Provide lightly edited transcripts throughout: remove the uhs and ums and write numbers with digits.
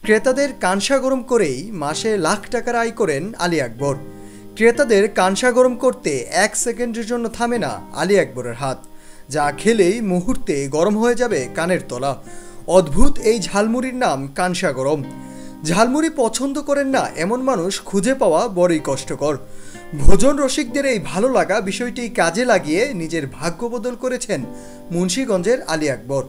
ক্রেতাদের কানসা গরম করেই মাসে লাখ টাকার আয় করেন আলী আকবর। ক্রেতাদের কানসা গরম করতে 1 সেকেন্ডের জন্য থামে না আলী আকবরের হাত, যা খেলেই মুহূর্তে গরম হয়ে যাবে কানের তলা। অদ্ভুত এই ঝালমুড়ির নাম কানসা গরম। ঝালমুড়ি পছন্দ করেন না এমন মানুষ খুঁজে পাওয়া বড়ই কষ্টকর। ভোজন রসিকদের এই ভালো লাগা বিষয়টি কাজে লাগিয়ে নিজের ভাগ্য বদল করেছেন মুন্সিগঞ্জের আলী আকবর।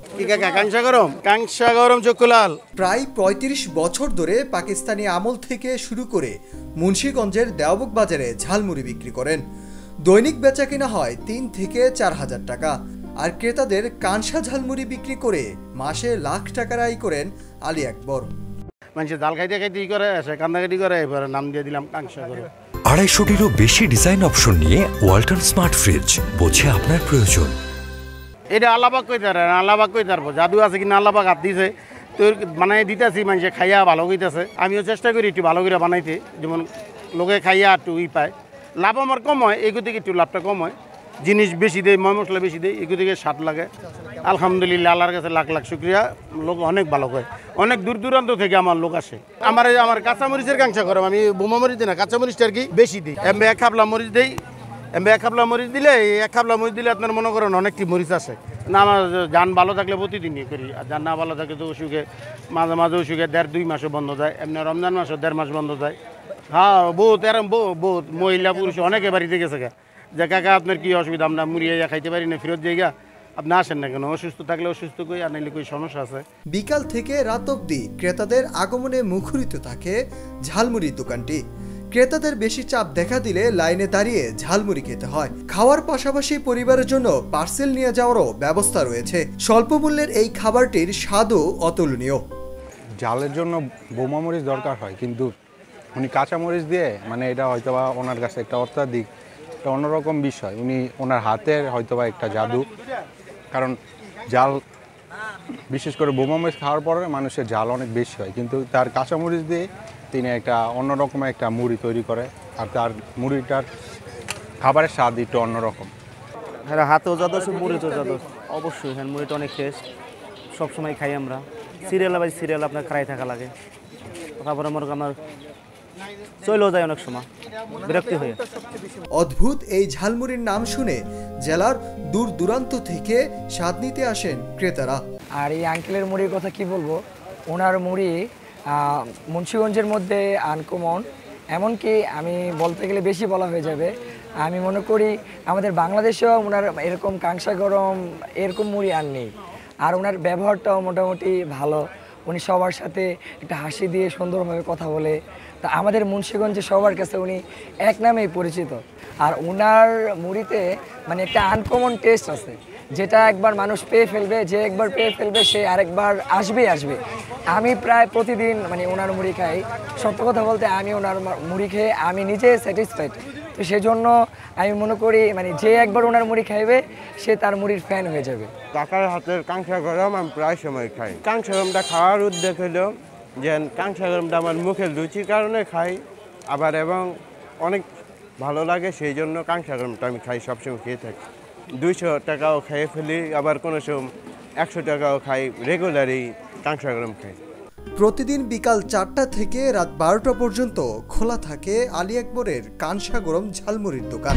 কাংসা গরম চকুলাল। প্রায় ৩৫ বছর ধরে পাকিস্তানি আমল থেকে শুরু করে মুন্সিগঞ্জের দেওবক বাজারে ঝালমুড়ি বিক্রি করেন। দৈনিক বেচা কিনা হয় ৩ থেকে ৪ হাজার টাকা। আর ক্রেতাদের কানসা ঝালমুড়ি বিক্রি করে মাসে লাখ টাকার আয় করেন আলী আকবর। মানুষ জাল খাইতে খাইতে করে আসে, কান্দাকাটি করে, এবার নাম দিয়ে দিলাম কাংসা গরম। 250টিরও বেশি ডিজাইন অপশন নিয়ে ওয়ালটন স্মার্ট ফ্রিজ, বোঝে আপনার প্রয়োজন। এটা আল্লাপাক কই তার, আল্লাপাক কই তারবো, জাদু আছে কিনা আল্লাপাক হাত দিছে, তোর বানাই দিতেছি, মানুষে খাইয়া ভালো কইতেছে। আমিও চেষ্টা করি একটু ভালো করে বানাইতে, যেমন লোকে খাইয়া একটু পায়। লাভ আমার কম হয়, এগুলো থেকে একটু লাভটা কম হয়। জিনিস বেশি দেয়, ময় মশলা বেশি দেয়, এগুলো থেকে স্বাদ লাগে। আলহামদুলিল্লাহ, আল্লাহর কাছে লাখ লাখ শুক্রিয়া। লোক অনেক ভালো করে, অনেক দূর দূরান্ত থেকে আমার লোক আসে। আমার কাঁচামরিচের কাংসা গরম, আমি বোমা মরিচ দিই না, কাঁচামরিচটা আর কি বেশি দিই। এমবে 1 খাবলা মরিচ দিই, এমবে 1 খাবলা মরিচ দিলে, 1 খাবলা মরিচ দিলে আপনার মনে করেন অনেকটি মরিচ আসে না। আমার যান ভালো থাকলে প্রতিদিনই করি, আর যান না ভালো থাকলে তো অসুখে মাঝে মাঝে অসুখে 1.5-2 মাসও বন্ধ যায়। এমনি রমজান মাসও 1.5 মাস বন্ধ যায়। হ্যাঁ, বহুত এরম বহুত মহিলা পুরুষ অনেকে বাড়িতে গেছে যে কাকা আপনার কি অসুবিধা, আমরা মুড়িয়ে খাইতে পারি না, ফেরত জায়গা আপনি আসেন না কেন? অসুস্থ থাকলে অসুস্থ কই, আর নাইলে কই সমস্যা আছে। বিকাল থেকে রাত অবধি ক্রেতাদের আগমনে মুখরিত থাকে ঝালমুড়ির দোকানটি। ক্রেতাদের বেশি চাপ দেখা দিলে লাইনে দাঁড়িয়ে ঝালমুড়ি খেতে হয়। খাওয়ার পাশাপাশি পরিবারের জন্য পার্সেল নিয়ে যাওয়ারও ব্যবস্থা রয়েছে। স্বল্প মূল্যের এই খাবারটির স্বাদও অতুলনীয়। ঝালের জন্য বোমা মরিচ দরকার হয়, কিন্তু উনি কাঁচা মরিচ দিয়ে, মানে এটা হয়তো বা ওনার কাছে একটা অত্যাধিক একটা অন্যরকম বিষয়। উনি ওনার হাতের হয়তো বা একটা জাদু, কারণ জাল বিশেষ করে বোমা মরিচ খাওয়ার পরে মানুষের জাল অনেক বেশি হয়, কিন্তু তার কাঁচা মরিচ দিয়ে তিনি একটা অন্যরকম একটা মুড়ি তৈরি করে। আর তার মুড়িটার খাবারের স্বাদ একটু অন্যরকম। হ্যাঁ, হাতেও জাদু আছে, মুড়িতেও জাদু আছে। অবশ্যই হ্যাঁ, মুড়িটা অনেক টেস্ট, সবসময় খাই আমরা। সিরিয়াল আপনার খাই থাকা লাগে, তারপরে আমার চলেও যায় অনেক সময়, বিরক্তি হয়ে। অদ্ভুত এই ঝালমুড়ির নাম শুনে জেলার দূর দূরান্ত থেকে স্বাদ নিতে আসেন ক্রেতারা। আর এই আঙ্কেলের মুড়ির কথা কি বলবো, ওনার মুড়ি মুন্সিগঞ্জের মধ্যে আনকমন, এমনকি আমি বলতে গেলে বেশি বলা হয়ে যাবে। আমি মনে করি আমাদের বাংলাদেশেও ওনার এরকম কাংসা গরম এরকম মুড়ি আর নেই। আর ওনার ব্যবহারটাও মোটামুটি ভালো, উনি সবার সাথে একটা হাসি দিয়ে সুন্দরভাবে কথা বলে। তা আমাদের মুন্সিগঞ্জে সবার কাছে উনি এক নামেই পরিচিত। আর ওনার মুড়িতে মানে একটা আনকমন টেস্ট আছে, যেটা একবার মানুষ পেয়ে ফেলবে, যে একবার পেয়ে ফেলবে সে আরেকবার আসবে। আমি প্রায় প্রতিদিন মানে ওনার মুড়ি খাই। সত্য কথা বলতে আমি ওনার মুড়ি খেয়ে আমি নিজে স্যাটিসফাইড। তো সেজন্য আমি মনে করি মানে যে একবার ওনার মুড়ি খাইবে সে তার মুড়ির ফ্যান হয়ে যাবে। কাকার হাতের কাংসা গরম আমি প্রায় সময় খাই। কাংসা গরমটা খাওয়ার উদ্যোগ হলো যে কাংসা গরমটা আমার মুখের রুচির কারণে খাই, আবার এবং অনেক ভালো লাগে, সেই জন্য কাংসা গরমটা আমি খাই, সবসময় খেয়ে থাকি। 200 টাকাও খেয়ে ফেলি, আবার কোনো সময় 100 টাকাও খাই, রেগুলারই কাংসা গরম খাই। প্রতিদিন বিকাল 4টা থেকে রাত 12টা পর্যন্ত খোলা থাকে আলী আকবরের কানসা গরম ঝালমুড়ির দোকান।